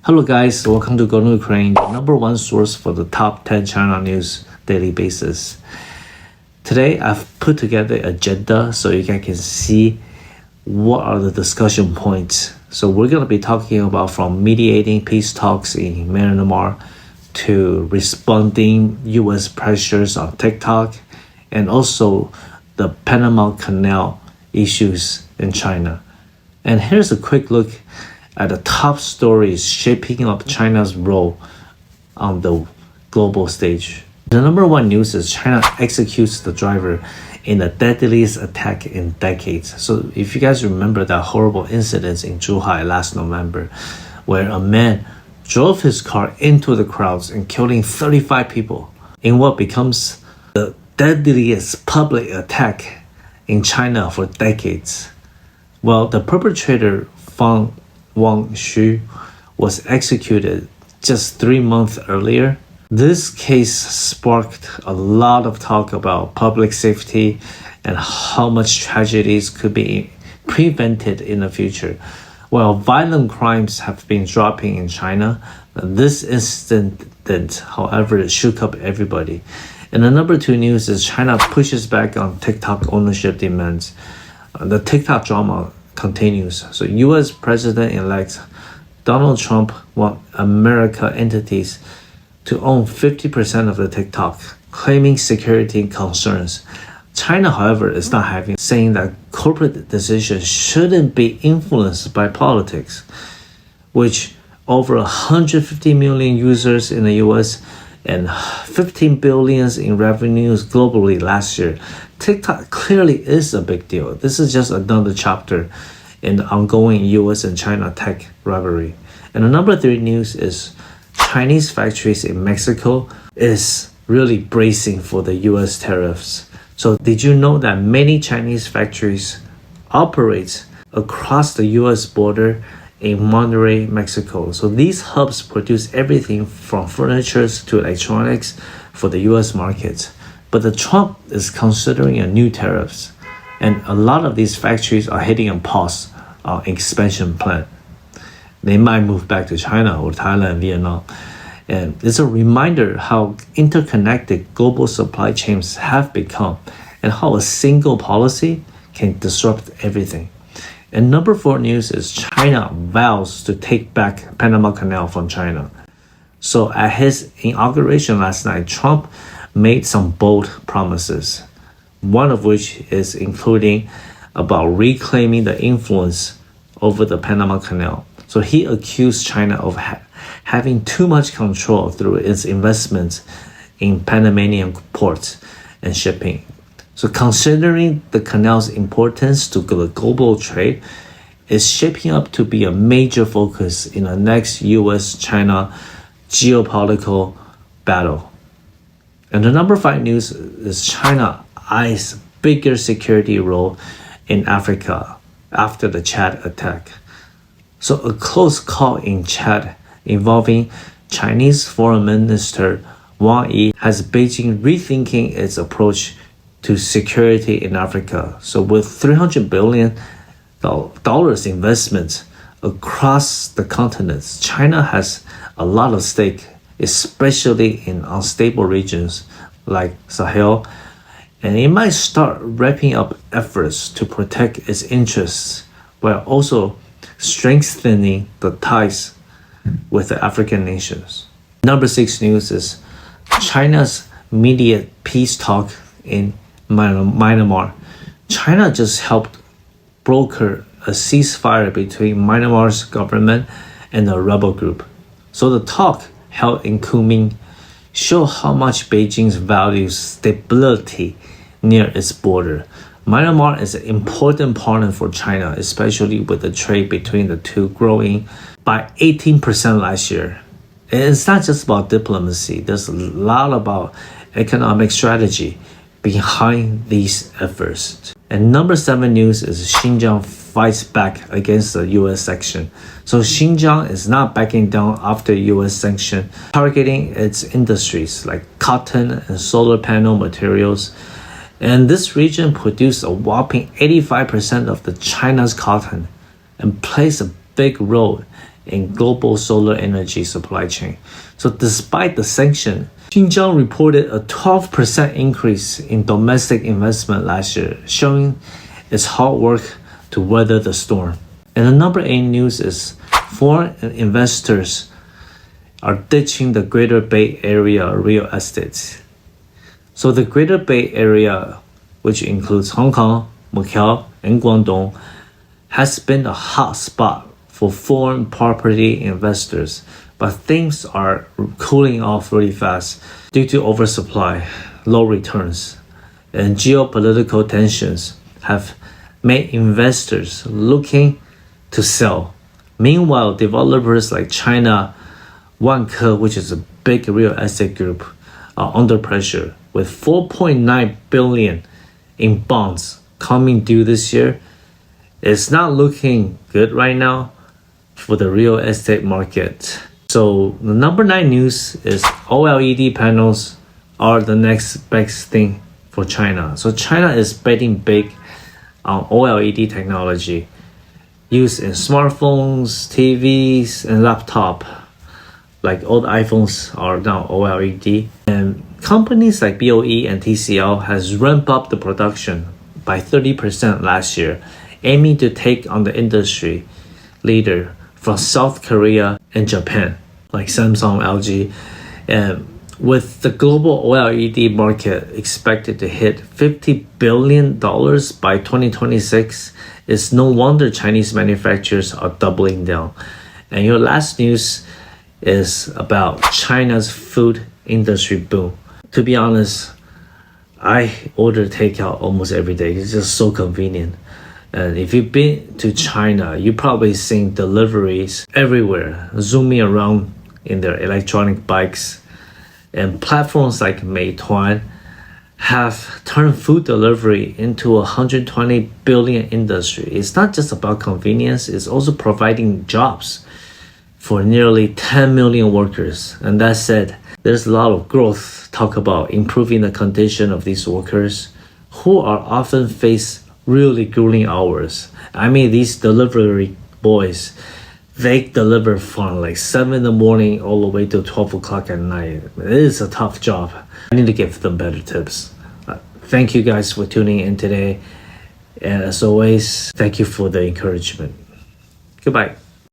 Hello guys, welcome to Go to Ukraine, the number one source for the top 10 China news daily basis. Today I've put together an agenda so you guys can see what are the discussion points. So we're going to be talking about from mediating peace talks in Myanmar to responding US pressures on TikTok and also the Panama Canal issues in China. And here's a quick look at the top stories shaping up China's role on the global stage. The number one news is China executes the driver in the deadliest attack in decades. So if you guys remember that horrible incident in Zhuhai last November, where a man drove his car into the crowds and killing 35 people in what becomes the deadliest public attack in China for decades. Well, the perpetrator Fang Wang Xu was executed just 3 months earlier. This case sparked a lot of talk about public safety and how much tragedies could be prevented in the future. While violent crimes have been dropping in China, this incident, however, shook up everybody. And the number two news is China pushes back on TikTok ownership demands. The TikTok drama continues. So US President-elect Donald Trump wants America entities to own 50% of the TikTok, claiming security concerns. China, however, is not having, saying that corporate decisions shouldn't be influenced by politics, which over 150 million users in the US and 15 billion in revenues globally last year. TikTok clearly is a big deal. This is just another chapter in the ongoing US and China tech rivalry. And the number three news is Chinese factories in Mexico is really bracing for the US tariffs. So did you know that many Chinese factories operate across the US border in Monterrey, Mexico? So these hubs produce everything from furniture to electronics for the US market. But the Trump is considering a new tariffs, and a lot of these factories are hitting a pause on expansion plan. They might move back to China or Thailand and Vietnam. And it's a reminder how interconnected global supply chains have become and how a single policy can disrupt everything. And number four news is China vows to take back Panama Canal from China. So at his inauguration last night, Trump made some bold promises, one of which is including about reclaiming the influence over the Panama Canal. So he accused China of having too much control through its investments in Panamanian ports and shipping. So considering the canal's importance to the global trade, is shaping up to be a major focus in the next US-China geopolitical battle. And the number five news is China eyes bigger security role in Africa after the Chad attack. So a close call in Chad involving Chinese Foreign Minister Wang Yi has Beijing rethinking its approach to security in Africa. So with $300 billion investments across the continents, China has a lot of stake, especially in unstable regions like Sahel, and it might start wrapping up efforts to protect its interests while also strengthening the ties with the African nations. Number six news is China's immediate peace talk in Myanmar. China just helped broker a ceasefire between Myanmar's government and a rebel group. So the talk held in Kunming show how much Beijing values stability near its border. Myanmar is an important partner for China, especially with the trade between the two growing by 18% last year. And it's not just about diplomacy, there's a lot about economic strategy behind these efforts. And number seven news is Xinjiang fights back against the US sanction. So Xinjiang is not backing down after US sanction, targeting its industries like cotton and solar panel materials. And this region produced a whopping 85% of the China's cotton and plays a big role in global solar energy supply chain. So despite the sanction, Xinjiang reported a 12% increase in domestic investment last year, showing its hard work to weather the storm. And the number 8 news is foreign investors are ditching the Greater Bay Area real estate. So the Greater Bay Area, which includes Hong Kong, Macau, and Guangdong, has been a hot spot for foreign property investors, but things are cooling off really fast due to oversupply, low returns, and geopolitical tensions have made investors looking to sell. Meanwhile, developers like China Vanke, which is a big real estate group, are under pressure with 4.9 billion in bonds coming due this year. It's not looking good right now for the real estate market. So the number 9 news is OLED panels are the next best thing for China. So China is betting big on OLED technology used in smartphones, TVs, and laptop. Like all the iPhones are now OLED. And companies like BOE and TCL has ramped up the production by 30% last year, aiming to take on the industry leader from South Korea and Japan, like Samsung, LG. And with the global OLED market expected to hit $50 billion by 2026, it's no wonder Chinese manufacturers are doubling down. And your last news is about China's food industry boom. To be honest, I order takeout almost every day. It's just so convenient. And if you've been to China, you probably seen deliveries everywhere, zooming around in their electronic bikes. And platforms like Meituan have turned food delivery into a 120 billion industry. It's not just about convenience, it's also providing jobs for nearly 10 million workers. And that said, there's a lot of growth talk about improving the condition of these workers who are often face really grueling hours. I mean, these delivery boys, they deliver from like 7 in the morning all the way to 12 o'clock at night. It is a tough job. I need to give them better tips. Thank you guys for tuning in today. And as always, thank you for the encouragement. Goodbye.